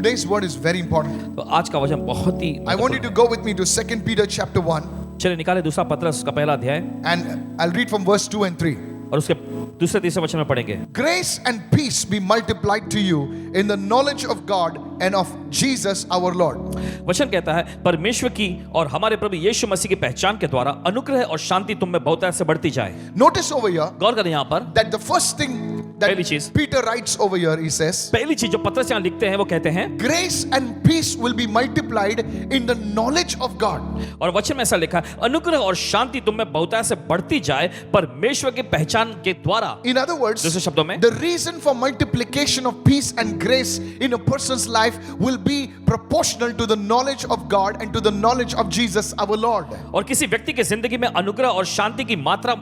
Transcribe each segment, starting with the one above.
Today's word is very important. तो आज का वचन बहुत ही I want you to go with me to 2 Peter chapter 1, चलिए निकाले दूसरा पत्रस का पहला अध्याय and I'll read from verse 2 and 3. और उसके दूसरे तीसरे वचन में पढ़ेंगे। Grace and peace be multiplied to you in the knowledge of God and of Jesus our Lord. वचन कहता है परमेश्वर की और हमारे प्रभु यीशु मसीह की पहचान के द्वारा अनुग्रह और शांति तुम में बहुतायत से बढ़ती जाए। Notice over here गौर करें यहाँ पर that the first thing that पहली चीज, Peter writes over here, he says, पहली चीज जो पत्रस यहाँ लिखते हैं वो कहते हैं grace and peace will be multiplied in the knowledge of God. और वचन में ऐसा लिखा है अनुग्रह और शांति तुम में बहुतायत से बढ़ती जाए परमेश्वर की पहचान के द्वारा। In other words, दूसरे शब्दों में the reason for multiplication of peace and grace in a person's life will be proportional to the knowledge of God and to the knowledge of Jesus our Lord. और किसी व्यक्ति की जिंदगी में अनुग्रह और शांति की मात्रा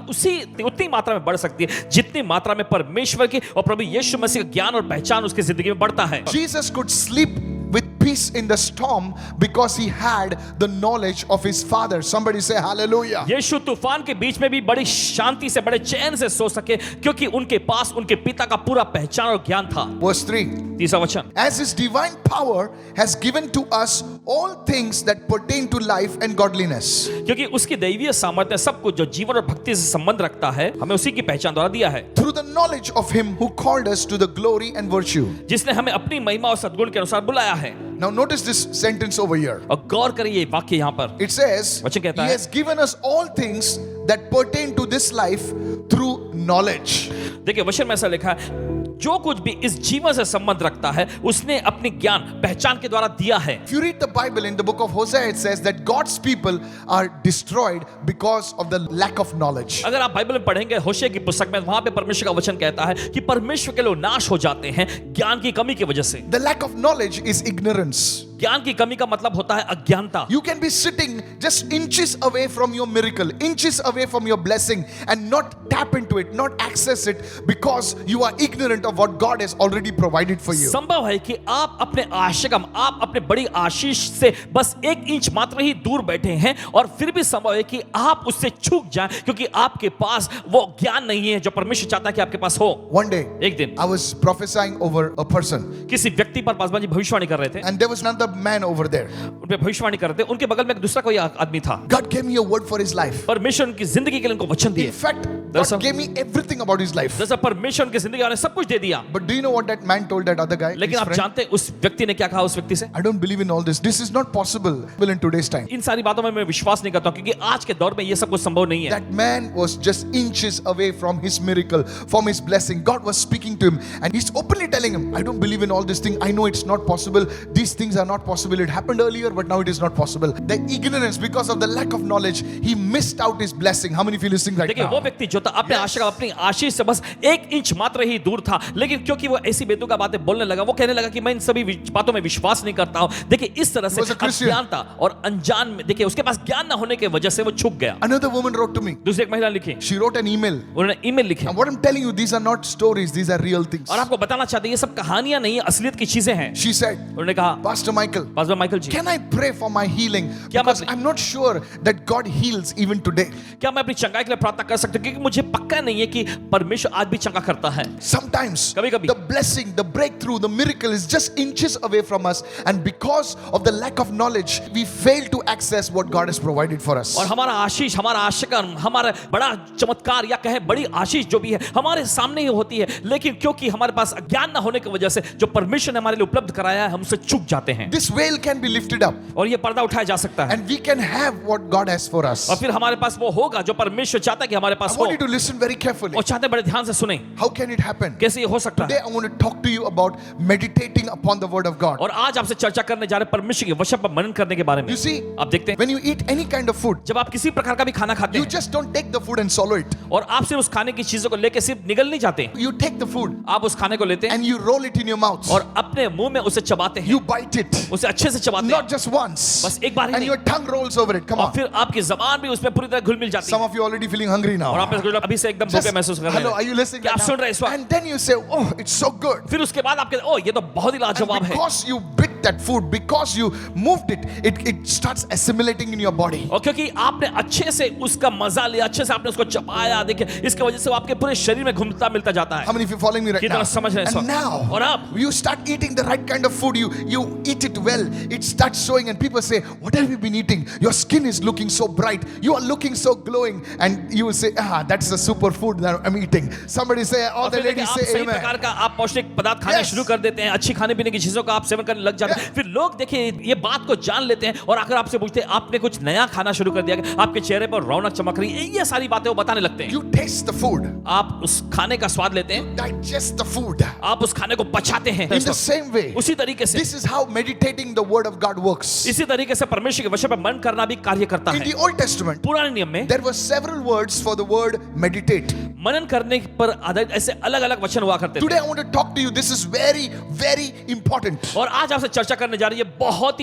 उतनी मात्रा में बढ़ सकती है जितनी मात्रा में परमेश्वर की और प्रभु यीशु मसीह का ज्ञान और पहचान उसकी जिंदगी में बढ़ता है। Jesus could sleep with peace in the storm because he had the knowledge of his Father. Somebody say hallelujah. यीशु तूफान के बीच में भी बड़ी शांति से बड़े चैन से सो सके क्योंकि उनके पास उनके पिता का पूरा पहचान और ज्ञान था। Verse 3. तीसरा वचन, As his divine power has given to us all things that pertain to life and godliness. क्योंकि उसकी दैवीय सामर्थ्य सब कुछ जो जीवन और भक्ति से संबंध रखता है हमें उसी की पहचान द्वारा दिया है। Through the knowledge of him who called us to the glory and virtue. जिसने हमें अपनी महिमा और सद्गुण के अनुसार बुलाया है। Now notice this sentence over here. और गौर करिए ये वाक्य यहाँ पर, It says, वचन कहता he है, has given us all things that pertain to this life through knowledge. देखिए वचन में ऐसा लिखा है जो कुछ भी इस जीवन से संबंध रखता है उसने अपनी ज्ञान पहचान के द्वारा दिया है। If you read the Bible in the book of Hosea, it says that God's people are destroyed because of the lack of knowledge. अगर आप बाइबल में पढ़ेंगे होशे की पुस्तक में वहां पे परमेश्वर का वचन कहता है कि परमेश्वर के लोग नाश हो जाते हैं ज्ञान की कमी की वजह से। The lack of knowledge is ignorance. ज्ञान की कमी का मतलब होता है अज्ञानता। You can be sitting just inches away from your miracle, inches away from your blessing, and not tap into it, not access it, because you are ignorant of what God has already provided for you. संभव है कि आप अपने आशीषकम आप अपने बड़ी आशीष से बस 1 इंच मात्र ही दूर बैठे हैं और फिर भी संभव है कि आप उससे चूक जाएं क्योंकि आपके पास वो ज्ञान नहीं है जो परमेश्वर चाहता है कि आपके पास हो। One day, एक दिन I was prophesying over a person, किसी व्यक्ति पर पासवान जी भविष्यवाणी कर रहे थे, and there was another man over there. उन पे भविष्यवाणी कर रहे थे, उनके बगल में एक दूसरा कोई आदमी था। God gave me a word for his life. परमेश्वर उनकी जिंदगी के लिए उनको वचन In दिए। fact, That's God gave me everything about his life. जैसा परमेश्वर उनकी जिंदगी में सब कुछ दे दिया, But do you know what that man told that other guy? लेकिन his आप friend? जानते हैं उस व्यक्ति ने क्या कहा उस व्यक्ति से? I don't believe in all this. This is not possible in today's time. इन सारी बातों में मैं विश्वास नहीं करता हूं क्योंकि आज के दौर में ये सब कुछ संभव नहीं है। That man was just inches away from his miracle, from his blessing. God was speaking to him, and he's openly telling him, I don't believe in all this thing. I know it's not possible. These things are not possible. It happened earlier, but now it is not possible. The ignorance, because of the lack of knowledge, he missed out his blessing. How many feel listening right देखिए now? वो व्यक्ति जो था अपने आशा अपनी आशीष से बस 1 inch मात्र ही दूर था, लेकिन क्योंकि वो ऐसी बेतुका बातें बोलने लगा, वो कहने लगा कि मैं इन सभी बातों में विश्वास नहीं करता हूं। देखिए इस तरह से अज्ञानता और अनजान में, देखिए उसके पास ज्ञान न होने की वजह से वो छूट गया। Another woman wrote to me. दूसरी एक महिला लिखी, She wrote an email. उन्होंने ईमेल लिखे And what I'm telling you, these are not stories. These are real things. और आपको बताना चाहते हैं ये सब कहानियां नहीं है, असलियत की चीजें हैं। She said, उन्होंने कहा, Pastor Michael, pastor Michael ji, can I pray for my healing? क्या Because मैं- I'm not sure that God heals even today. क्या मैं अपनी चंगाई के लिए प्रार्थना कर सकता हूं क्योंकि मुझे पक्का नहीं है कि परमेश्वर आज भी चंगा करता है। Sometimes कभी-कभी the blessing, the breakthrough, the miracle is just inches away from us, and because of the lack of knowledge, we fail to access what God has provided for us. और हमारा आशीष, हमारा आशीर्वाद, हमारा बड़ा चमत्कार या कहे बड़ी आशीष जो भी है हमारे सामने ही होती है, लेकिन क्योंकि हमारे पास ज्ञान न होने की वजह से जो परमेश्वर ने हमारे लिए उपलब्ध कराया है हम उससे चूक जाते हैं। This veil can be lifted up, और ये पर्दा उठाया जा सकता है and we can have what God has for us. और फिर हमारे पास वो होगा जो परमेश्वर चाहता है कि हमारे I पास हो, want you to listen very carefully. और चाहते हैं बड़े ध्यान से सुने How can it happen? कैसे ये हो सकता Today है। I want to talk to you about meditating upon the word of God. और आज आपसे चर्चा करने जा रहे हैं परमेश्वर के वचन पर मनन करने के बारे में। You see, आप देखते हैं when you eat any kind of food, जब आप किसी प्रकार का भी खाना खाते you हैं just don't take the food and swallow it. और आप सिर्फ उस खाने की चीजों को लेके सिर्फ निगल नहीं जाते, You take the food आप उस खाने को लेते हैं and you roll it in your mouth. और अपने मुंह में उसे चबाते हैं, You bite it, उसे अच्छे से चबाते not हैं, just once, बस एक बार ही and नहीं, your tongue rolls over it. Come और on. फिर आपकी जबान भी उसमें पूरी तरह घुल मिल जाती Some है of you already feeling hungry और now. आप अभी से एकदम भूखे महसूस कर रहे Hello, are हैं। you listening? क्या आप right सुन now? रहे हैं इस वक्त? And then you say, oh, it's so good. फिर उसके बाद आपके ओ ये तो बहुत ही And लाजवाब है because you bit ate that food, because you moved it, it starts assimilating in your body. और क्योंकि आपने अच्छे से उसका मजा लिया, अच्छे से आपने उसको चबाया, देखिए इसकी वजह से वो आपके पूरे शरीर में घुलता मिलता जाता है। How many of you following me right कितना now? समझ रहे हैं इस And वक्त? now, और अब you start eating the right kind of food. You eat it well. It starts showing, and people say, "What have you been eating? Your skin is looking so bright. You are looking so glowing." And you will say, "Ah, that's the super food that I'm eating." Somebody say, all और the फिर देखिए ladies आप say, सही "Amen." प्रकार का आप पौष्टिक पदार्थ खाने Yes. शुरू कर देते हैं, अच्छी खाने पीने की चीजों का आप सेवन करने लग जाते हैं। फिर लोग देखिए ये बात को जान लेते हैं और अगर आपसे पूछते हैं आपने कुछ नया खाना शुरू कर दिया, आपके चेहरे पर रौनक चमक रही है, ये सारी बातें वो बताने लगते हैं। You taste the food, आप उस खाने का स्वाद लेते हैं, digest the food. आप उस खाने को पचाते हैं। In the same way, उसी तरीके से this is how meditating the word of God works. इसी तरीके से परमेश्वर के वचन पर मन करना भी कार्य करता In है। the Old Testament, पुराने नियम में there were several words for the word meditate. मनन करने पर आधारित ऐसे अलग अलग वचन हुआ करते Today थे। I want to talk to you. This is very, very important. और आज आपसे चर्चा करने जा रही है, बहुत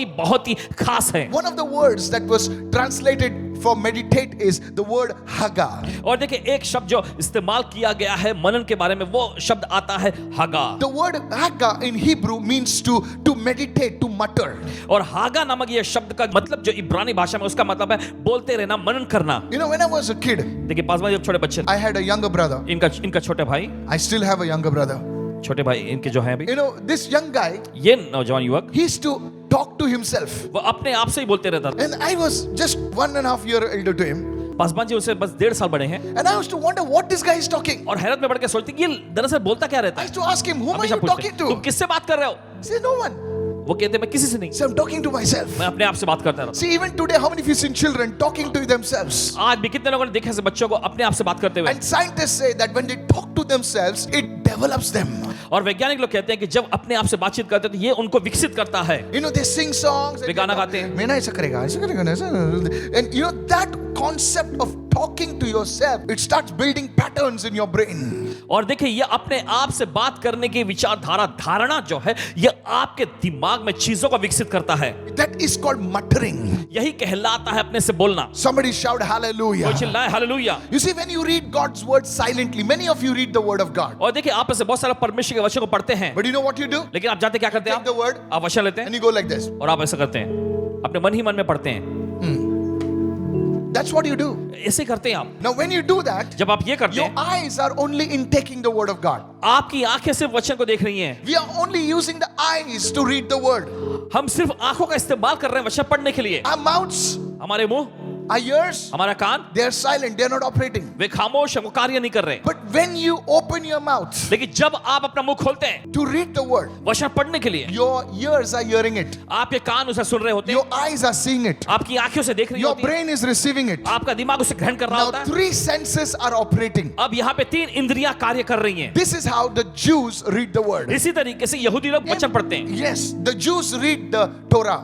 ही खास है। One of the words that was translated for meditate is the word haga. और देखिए एक शब्द जो इस्तेमाल किया गया है मनन के बारे में, वो शब्द आता है हागा। The word haga in Hebrew means to meditate, to mutter. और हागा नामक ये शब्द का मतलब जो इब्रानी भाषा में उसका मतलब है बोलते रहना, मनन करना। You know, when I was a kid, देखिए पासवान जब छोटे बच्चे, I had a younger brother. इनका छोटे भाई, I still have a younger brother. छोटे भाई इनके जो हैं अभी, You know, this young guy, ये नौजवान युवक he used to talk to himself. वो अपने आप से ही बोलते रहता था। And I was just 1.5 years elder to him. Paswan ji उसे बस 1.5 साल बड़े हैं And I used to wonder what this guy is talking. और हैरत में पड़ के सोचते कि ये दरअसल बोलता क्या रहता I है। used to ask him, whom are हमेशा you पूछते talking हैं, तुम to? किससे बात कर रहे हो? He said, no one. वो कहते मैं किसी से नहीं, So I'm talking to myself. मैं अपने आप से बात करता रहता See, even today, how many of you seen children talking to themselves? हूँ। आज भी कितने लोगों ने देखा ऐसे बच्चों को अपने आप से बात करते हुए। And scientists say that when they talk to themselves, it develops them. और वैज्ञानिक लोग कहते हैं कि जब अपने आप से बातचीत करते हैं तो ये उनको विकसित करता है। You know, they sing songs. वे गाना गाते हैं। मैं ना ऐसा करेगा, ऐसा करेगा, ऐसा. And you know, that concept of talking to yourself, it starts building patterns in your brain. और देखिए ये अपने आप से बात करने की विचारधारा, धारणा जो है, ये आपके दिमाग में चीजों को विकसित करता है। That is called muttering. यही कहलाता है अपने से बोलना। Somebody shout hallelujah. कोई चिल्लाए hallelujah. You see, when you read God's word silently, many of you read the word of God. और देखिए आप में से बहुत सारे परमेश्वर के वचन को पढ़ते हैं, But you know what you do? लेकिन आप जानते क्या करते हैं? Take the word आप वचन लेते and हैं you go like this. और आप ऐसा करते हैं, अपने मन ही मन में पढ़ते हैं। That's what you do. ऐसे करते हैं आप। Now, when you do that, जब आप ये करते your हैं, eyes are only in taking the word of God. आपकी आंखें सिर्फ वचन को देख रही हैं। We are only using the eyes to read the word. हम सिर्फ आंखों का इस्तेमाल कर रहे हैं वचन पढ़ने के लिए। Our mouths, हमारे मुंह, our ears, हमारा कान, they are silent, they are not operating. वे खामोश हैं, वो कार्य नहीं कर रहे। But when you open your mouth लेकिन जब आप अपना मुंह खोलते हैं to read the word, वचन पढ़ने के लिए, your ears are hearing it, आपके कान उसे सुन रहे होते हैं, your eyes are seeing it, आपकी आंखें उसे देख रही your होती हैं, brain is receiving it. आपका दिमाग उसे ग्रहण कर रहा Now, होता है। 3 senses are operating. अब यहाँ पे 3 इंद्रियां कार्य कर रही हैं। This is how the Jews read the word. इसी तरीके से यहूदी लोग वचन पढ़ते हैं। Yes, the Jews read the Torah.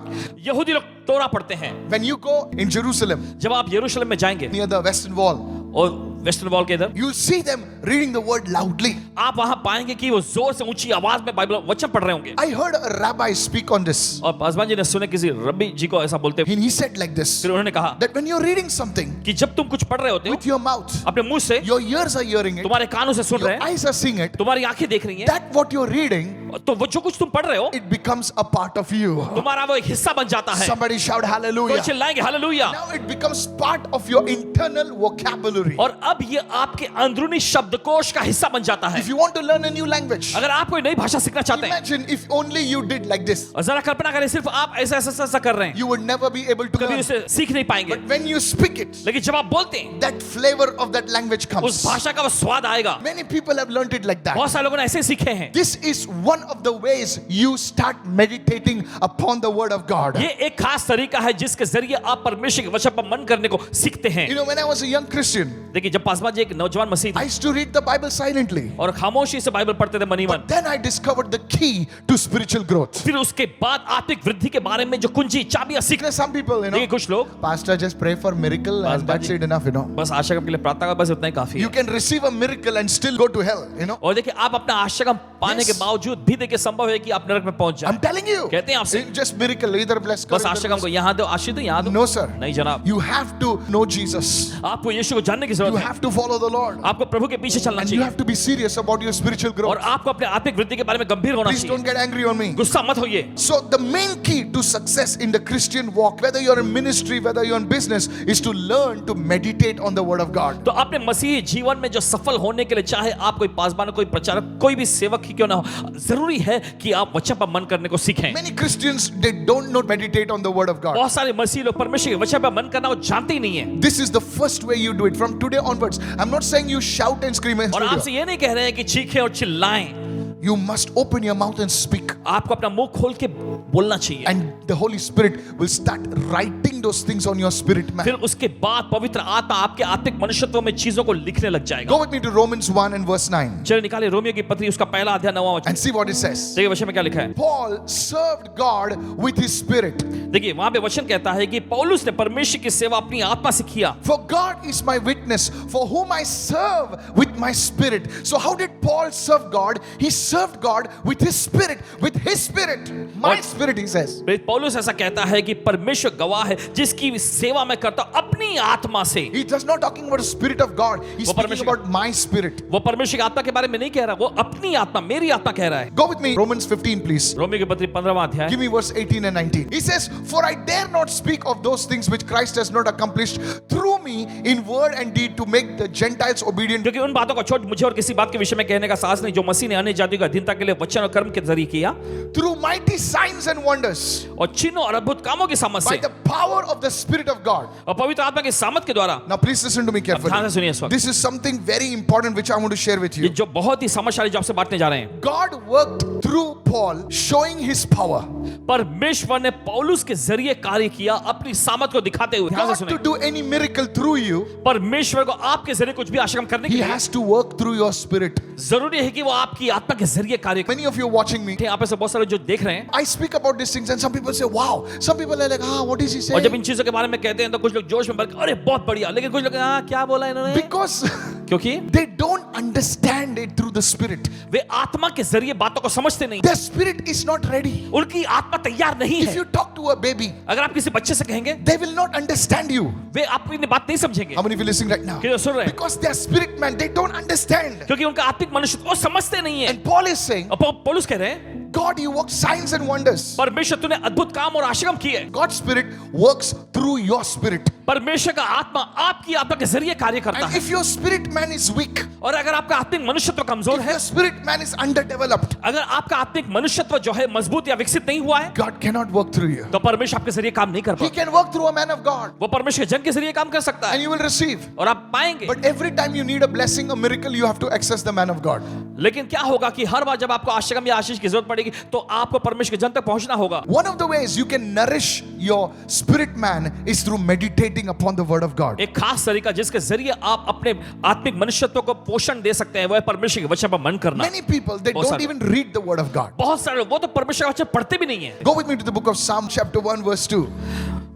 यहूदी लोग तोरा पढ़ते हैं। When you go in Jerusalem, जब आप यरूशलेम में जाएंगे near the western wall, और वेस्टर्न वॉल के इधर, you'll see them reading the word loudly. आप वहां पाएंगे कि वो जोर से ऊंची आवाज में बाइबल वचन पढ़ रहे होंगे। I heard a rabbi speak on this. और पासवान जी ने सुने किसी रब्बी जी को ऐसा बोलते हुए, And he said like this, फिर उन्होंने कहा that when you're reading something कि जब तुम कुछ पढ़ रहे होते हो with your mouth, अपने मुंह से, your ears are hearing it, तुम्हारे कानों से सुन your रहे हैं, eyes are seeing it, तुम्हारी आंखें देख रही हैं, that what you're reading, तो वो जो कुछ तुम पढ़ रहे हो it becomes a part of you. तुम्हारा वो एक हिस्सा बन जाता है। Somebody shout तो hallelujah. चिल्लाएंगे hallelujah. Now it becomes part of your internal vocabulary. और अब ये आपके अंदरूनी शब्दकोश का हिस्सा बन जाता है। If you want to learn a new language, अगर आप कोई नई भाषा सीखना चाहते हैं, imagine if only you did like this. और जरा कल्पना करें सिर्फ आप ऐसा ऐसा ऐसा कर रहे हैं, You would never be able to कभी learn. उसे सीख नहीं पाएंगे। But when you speak it, लेकिन जब आप बोलते हैं, that flavor of that language उस comes. भाषा का वो स्वाद आएगा। Many people have learned it like that. बहुत सारे लोगों ने ऐसे सीखे हैं। This is one of the ways you start meditating upon the word of God. ये एक खास तरीका है जिसके जरिए आप परमेश्वर के वचन पर मन करने को सीखते हैं। You know, when I was a young Christian, देखिए जब पासवान जी एक नौजवान मसीह I थे used to read the Bible silently. और खामोशी से बाइबल पढ़ते थे मनी मन, But then I discovered the key to spiritual growth. फिर उसके बाद आत्मिक वृद्धि के बारे में जो कुंजी चाबियां सीख, There's some people, देखिए कुछ लोग Pastor, just pray for miracle and that's it enough, बस आशा के लिए प्रार्थना कर, बस उतना ही काफी You है। can receive a miracle and still go to hell, और देखिए आप अपना आशा पाने Yes. के बावजूद भी बुद्धि देके संभव है कि आप नरक में पहुंच I'm जाए। telling you. कहते हैं आपसे Just miracle. Either bless बस आशीष हमको यहाँ दो, आशीष दो यहाँ दो। No, sir. नहीं जनाब, You have to know Jesus. आपको यीशु को जानने की You जरूरत है। have to follow the Lord. आपको प्रभु के पीछे चलना And you चाहिए have to be serious about your spiritual और growth. आपको अपने आत्मिक वृद्धि के बारे में गंभीर होना Please don't चाहिए। get angry on me. गुस्सा मत होइए। So the main key to success in the Christian walk, whether you're in ministry, whether you're in business, is to learn to meditate on the word of God. तो अपने मसीही जीवन में जो सफल होने के लिए, चाहे आप कोई पासबान, कोई प्रचारक, कोई भी सेवक ही क्यों ना हो, जरूरी है कि आप वचन पर मन करने को सीखें। Many Christians, they don't know meditate on the word of God. बहुत सारे मसीही लोग परमेश्वर के वचन पर मन करना वो जानते ही नहीं है। This is the first way you do it. From today onwards, I'm not saying you shout and scream and और studio. आपसे ये नहीं कह रहे हैं कि चीखें और चिल्लाएं। You must open your mouth and speak. आपको अपना मुंह खोल के बोलना चाहिए। And the Holy Spirit will start writing those things on your spirit man. फिर उसके बाद पवित्र आत्मा आपके आत्मिक मनुष्यत्व में चीजों को लिखने लग जाएगा। Go with me to Romans 1 and verse 9 चलिए निकाले रोमियो की पत्री उसका पहला अध्याय 9वां वचन। and see what it says. देखिए वचन में क्या लिखा है। Paul served God with his spirit. देखिए वहां पे वचन कहता है कि पौलुस ने परमेश्वर की सेवा अपनी आत्मा से किया। For God is my witness, for whom I serve with my spirit. So how did Paul serve God? He served God with his spirit, with his spirit. My spirit, he says. पौलुस ऐसा कहता है कि परमेश्वर गवाह है जिसकी सेवा मैं करता हूं अपनी आत्मा से। He is not talking about the spirit of God. He's speaking about my spirit. वो परमेश्वर की आत्मा के बारे में नहीं कह रहा, वो अपनी आत्मा, मेरी आत्मा कह रहा है। Go with me, Romans 15, please. Romeo की पत्री 15वां अध्याय। Give me verse 18 and 19. He says, for I dare not speak of those things which Christ has not accomplished through me in word and deed to make the Gentiles obedient. क्योंकि उन बातों को छोड़ मुझे और किसी बात के विषय में कहने का साहस नहीं जो मसीह ने अन्य जातियों की अधीनता के लिए वचन और कर्म के जरिए किया। Through mighty signs and wonders. और चिन्हों और अद्भुत कामों की समझ By से the power of the Spirit of God. और पवित्र आत्मा के सामर्थ के द्वारा। Now please listen to me ध्यान से carefully. सुनिए इस वक्त। This is something very important which I want to share with ये you. जो बहुत ही समझदारी जो आपसे बांटने जा रहे हैं। God worked through Paul showing his power. परमेश्वर ने पौलुस के जरिए कार्य किया अपनी सामर्थ को दिखाते हुए। ध्यान से God to सुनिए। do any miracle through you, परमेश्वर को आपके जरिए कुछ भी आश्रम करने के He लिए has to work through your spirit. जरूरी है कि वो आपकी आत्मा के जरिए कार्य करे। Many of you watching me, आप ऐसे बहुत सारे जो देख रहे हैं I speak about these things and some people say, wow. Some people are like, what is he और जब saying? इन चीजों के बारे में कहते हैं तो कुछ लोग जोश में भर के अरे बहुत बढ़िया, लेकिन कुछ लोग क्या बोला इन्होंने, Because क्योंकि they don't understand it through the spirit. वे आत्मा के जरिए बातों को समझते नहीं। Their spirit is not ready. उनकी आत्मा तैयार नहीं If है। you talk to a baby, अगर आप किसी बच्चे से कहेंगे they will not understand you. वे आपकी बात नहीं समझेंगे। How many of you listening right now? क्यों सुन रहे हैं? Because their spirit man, they don't understand. क्योंकि उनका आत्मिक मनुष्य वो समझते नहीं है। And Paul is saying, और पौलुस कह रहे हैं God, you work signs and wonders. परमेश्वर तूने अद्भुत काम और आश्रम किए। God's spirit works through your spirit. परमेश्वर का आत्मा आपकी आत्मा के जरिए कार्य करता And है। if your spirit man is weak, और अगर आपका आत्मिक मनुष्यत्व कमजोर if है, your spirit man is underdeveloped, अगर आपका आत्मिक मनुष्यत्व जो है मजबूत या विकसित नहीं हुआ है, God cannot work through you. तो परमेश्वर आपके जरिए काम नहीं कर He पाता। can work through a man of God वो परमेश्वर के जन के जरिए काम कर सकता and है you will receive. और आप पाएंगे। But every time you need a blessing, a miracle, you have to access the man of God. लेकिन क्या होगा कि हर बार जब आपको आश्रम या आशीष की जरूरत पड़ेगी तो आपको परमेश्वर के जन तक पहुंचना होगा। One of the ways you can nourish your spirit man is through meditating upon the word of God. एक खास तरीका जिसके जरिए आप अपने आत्मिक मनुष्यत्व को पोषण दे सकते हैं वो है परमेश्वर के वचन पर मन करना। Many people, they बहुत don't सारे। even read the word of God. बहुत सारे लोग वो तो परमेश्वर का वचन पढ़ते भी नहीं है। Go with me to the book of Psalm chapter 1 verse 2.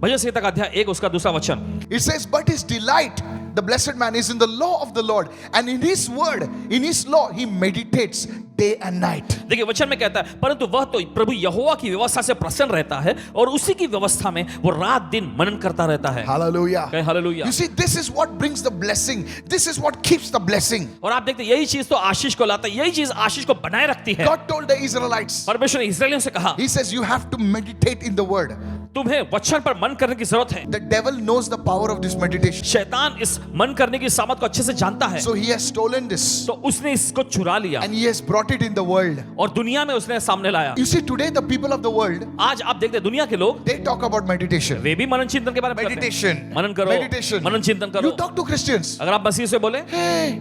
भजन संहिता का अध्याय 1 उसका दूसरा वचन। It says, but his delight, the blessed man, is in the law of the Lord, and in his word, in his law, he meditates day and night. देखिए वचन में कहता है परंतु वह तो प्रभु यहोवा की व्यवस्था से प्रसन्न रहता है और उसी की व्यवस्था में वो रात दिन मनन करता रहता है। Hallelujah. कहें hallelujah. You see, this is what brings the blessing. This is what keeps the blessing. और आप देखते हैं यही चीज तो आशीष को लाता है, यही चीज आशीष को बनाए रखती है। God told the Israelites, परमेश्वर ने इस्राएलियों से कहा He says, you have to meditate in the word. तुम्हें वचन पर मन करने की जरूरत है। The devil knows the power of this meditation. शैतान इस मन करने की सामर्थ को अच्छे से जानता है, So he has stolen this तो उसने इसको चुरा लिया and he has brought it in the world. और दुनिया में उसने सामने लाया। You see, today the people of the world, आज आप देखते हैं दुनिया के लोग they talk about meditation. वे भी मनन चिंतन के बारे में करते हैं। Meditation. मनन करो, Meditation. मनन चिंतन करो। You talk to Christians. अगर आप मसीह से बोले Hey,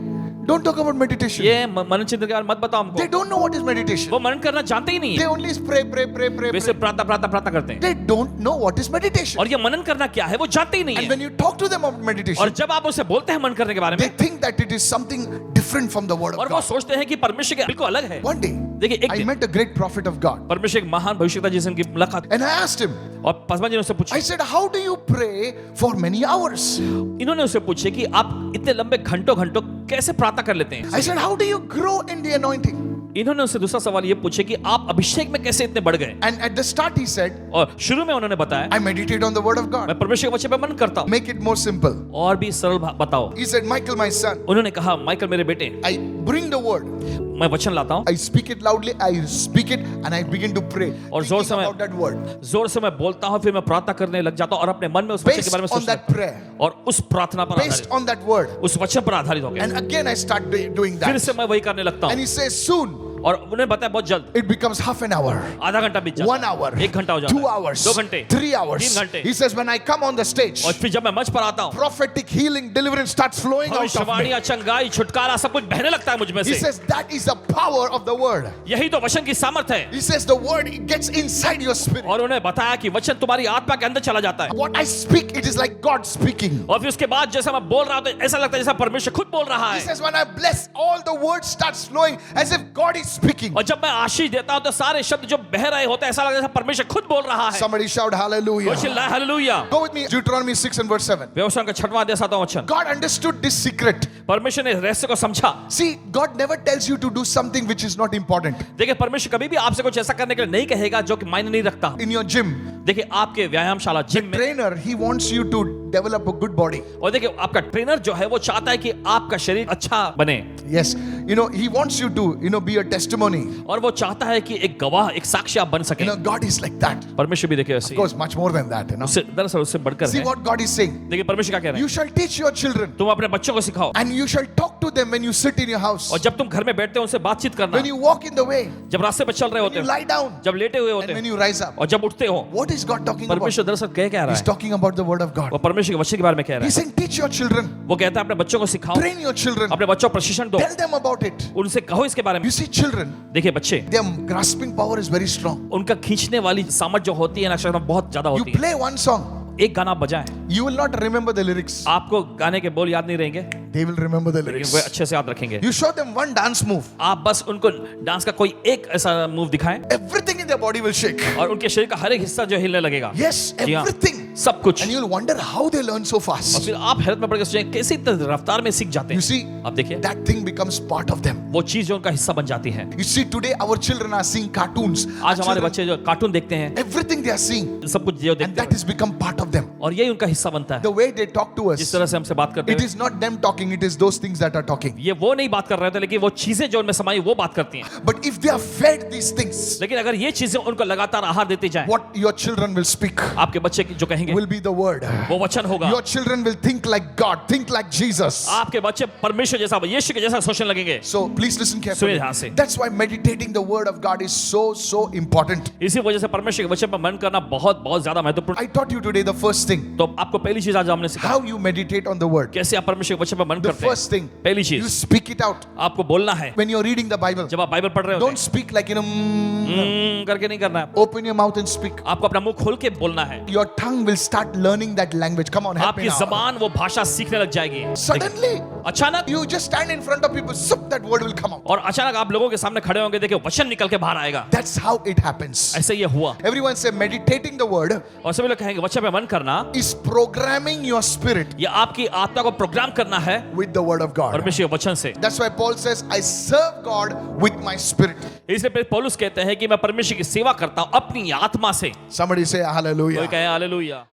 don't talk about meditation. ये मनन चिंतन के बारे में मत बताओ हमको, They don't know what is meditation. वो मनन करना जानते ही नहीं They है। only pray, pray, pray, pray, वे pray. सिर्फ प्रार्थना करते हैं They don't know what is meditation. और ये मनन करना क्या है वो जानते ही नहीं And है। when you talk to them about और meditation, जब आप उसे बोलते हैं मन करने के बारे they में think that it is something different from the word और of वो God. सोचते हैं कि परमेश्वर के बिल्कुल अलग है। One day, देखिए एक I दिन met a great prophet of God. परमेश्वर एक महान भविष्यवक्ता जिससे उनकी मुलाकात And I asked him, और पासवान जी ने उससे पूछा, I said, how do you pray for many hours? इन्होंने उससे पूछे कि आप इतने लंबे घंटों कैसे प्रार्थना कर लेते हैं। I said, how do you grow in the anointing? इन्होंने उससे दूसरा सवाल ये पूछे कि आप अभिषेक में कैसे इतने बढ़ गए? And at the start he said, और शुरू में उन्होंने बताया, I meditate on the word of God. मैं परमेश्वर के वचन पे मन करता हूँ। Make it more simple. और भी सरल बताओ। He said, Michael, my son, उन्होंने कहा, माइकल मेरे बेटे, I bring the word. मैं वचन लाता हूँ, I speak it loudly, I speak it, and I begin to pray. और जोर से Thinking मैं about that word. जोर से मैं बोलता हूँ, फिर मैं प्रार्थना करने लग जाता हूँ और अपने मन में उस वचन के Based बारे में on सोचता that हूँ prayer. और उस प्रार्थना पर Based आधारित, on that word. उस वचन पर आधारित हो गया। And again I start doing फिर that. से मैं वही करने लगता And हूँ he says, soon और उन्हें बताया बहुत जल्द it becomes half an hour, आधा घंटा बीत जाता 1 hour, है, 1 घंटा हो जाता 2 है, hours, 2 घंटे, 3 hours. 3 घंटे। He says, when I come on the stage, और फिर जब मैं मंच पर आता हूँ, prophetic healing, deliverance starts flowing out of me. भविष्यवाणी, चंगाई, छुटकारा सब कुछ बहने लगता है मुझ में He से। says, that is the power of the word. यही तो वचन की सामर्थ है। He says, the word it gets inside your spirit. और उन्हें बताया कि वचन तुम्हारी आत्मा के अंदर चला जाता है What I speak, it is like God speaking. और फिर उसके बाद जैसा मैं बोल रहा हूँ तो ऐसा लगता है जैसा परमेश्वर खुद बोल रहा He है। says, when I bless, all the words starts flowing as if God is speaking. और जब मैं आशीष देता हूँ तो सारे शब्द जो बह रहे होते हैं ऐसा लगता है जैसा परमेश्वर खुद बोल रहा है। Somebody shout hallelujah. Hallelujah. Go with me, Deuteronomy 6 and verse 7. व्यवसाय का 6वां अध्याय 7वां वचन। God understood this secret. परमेश्वर ने रहस्य को समझा। See, God never tells you to do something which is not important. देखिए परमेश्वर कभी भी आपसे कुछ ऐसा करने के लिए नहीं कहेगा जो कि मायने नहीं रखता। In your gym, देखिए आपके व्यायामशाला जिम में trainer, he wants you to develop a good body. और देखिए आपका ट्रेनर जो है वो चाहता है कि आपका शरीर अच्छा बने Yes, he wants you to, be a testimony. और वो चाहता है कि एक गवाह एक साक्षी आप बन सके। God is like that. परमेश्वर भी देखिए ऐसे Of course, much more than that. उससे दरअसल उससे बढ़कर See है। what God is saying. देखिए परमेश्वर क्या कह रहे You हैं, shall teach your children, तुम अपने बच्चों को सिखाओ and you shall talk to them when you sit in your house, और जब तुम घर में बैठते हो उनसे बातचीत करना, when you walk in the way, जब रास्ते पर चल रहे when होते you हो, lie down, जब लेटे हुए and होते when हो you rise up. और जब उठते हो। What is God talking about? परमेश्वर दरअसल क्या रहा He's है, talking about the word of God. वो परमेश्वर के वचन के बारे में कह रहा He's है। saying, teach your children, वो कहता है अपने बच्चों को सिखाओ, train your children, अपने बच्चों को प्रशिक्षण दो, tell them about it. उनसे कहो इसके बारे में। You see, children, देखिए बच्चे, their grasping power is very strong. उनका खींचने वाली सामर्थ जो होती है ना बहुत ज्यादा You होती है। play one song, एक गाना बजाएं, you will not remember the lyrics. आपको गाने के बोल याद नहीं रहेंगे, They will remember the लेकिन lyrics. वो अच्छे से याद रखेंगे। You show them one dance move, आप बस उनको डांस का कोई एक ऐसा मूव दिखाएं everything in their body will shake. और उनके शरीर का हर एक हिस्सा जो हिलने लगेगा। Yes, जी हाँ, everything. सब कुछ। And you'll wonder how they learn so और fast. फिर आप हैरत में पड़ के सोचेंगे कैसे इतने रफ्तार में सीख जाते You हैं। see, आप देखिए that thing becomes part of them. वो चीज जो उनका हिस्सा बन जाती है। You see, today our children are seeing cartoons. Our आज हमारे children, बच्चे जो कार्टून देखते हैं, everything they are seeing, सब कुछ जो and देखते that हैं has become part of them. और यही उनका हिस्सा बनता है। The way they talk to जिस us, तरह से हमसे बात करते it हैं, is not them talking, it is those things that are talking. ये वो नहीं बात कर रहे थे, लेकिन वो चीजें जो उनमें समाई वो बात करती हैं। But if they are fed these things, लेकिन अगर ये चीजें उनको लगातार आहार देती जाए, what your children will speak आपके बच्चे जो कहेंगे will be the word. वो वचन होगा। Your children will think like God, think like Jesus. आपके बच्चे परमेश्वर जैसा, यीशु के जैसा सोचने लगेंगे। So please listen carefully. सुनिए ध्यान से। That's why meditating the word of God is so important. इसी वजह से परमेश्वर के वचन पर मन करना बहुत बहुत ज्यादा महत्वपूर्ण। I taught you today the first thing, तो आपको पहली चीज आज हमने सिखाया, how you meditate on the word. कैसे आप परमेश्वर के वचन पर मन The करते हैं। first thing, पहली you चीज, speak it out. आपको बोलना है। When you're reading the Bible, जब आप बाइबल पढ़ रहे होते don't speak like करके नहीं करना है, open your mouth and speak. आपको अपना मुंह खोल के बोलना है। Your tongue will start learning that language. Come on, help me आपकी now. जबान वो भाषा सीखने लग जाएगी। Suddenly, अचानक you just stand in front of people, sup, that word will come out. और अचानक आप लोगों के सामने खड़े होंगे, देखिए वचन निकल के बाहर आएगा। That's how it happens. ऐसे ये हुआ। Everyone say meditating the word और सभी लोग कहेंगे वचन पे मन करना is programming your spirit ये आपकी आत्मा को प्रोग्राम करना है with the word of God. परमेश्वर के वचन से। That's why Paul says, I serve God with my spirit. इसलिए फिर पौलुस कहते हैं कि मैं परमेश्वर की सेवा करता हूं अपनी आत्मा से। Somebody say कोई hallelujah. कहे हालेलुया।